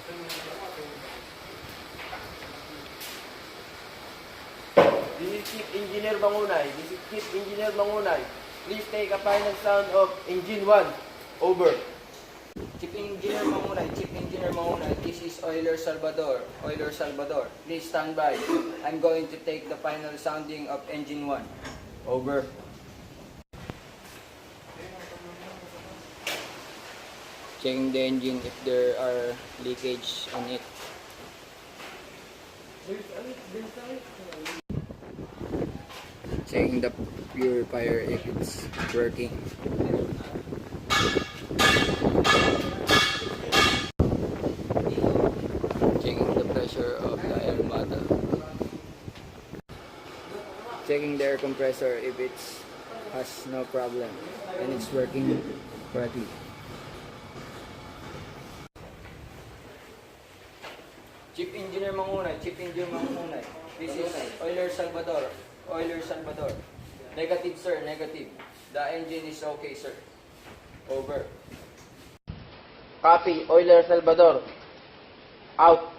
This is Chief Engineer Mangunay. This is Chief Engineer Mangunay. Please take a final sound of Engine 1. Over. Chief Engineer Mangunay, Chief Engineer Mangunay. This is Euler Salvador. Euler Salvador. Please stand by. I'm going to take the final sounding of Engine 1. Over. Checking the engine if there are leakage on it. Checking the purifier if it's working. Checking the pressure of the air mata. Checking the air compressor if it has no problem and it's working correctly. Chief Engineer Mangunay, Chief Engineer Mangunay. This is Euler Salvador. Euler Salvador. Negative, sir, negative. The engine is okay, sir. Over. Copy, Euler Salvador. Out.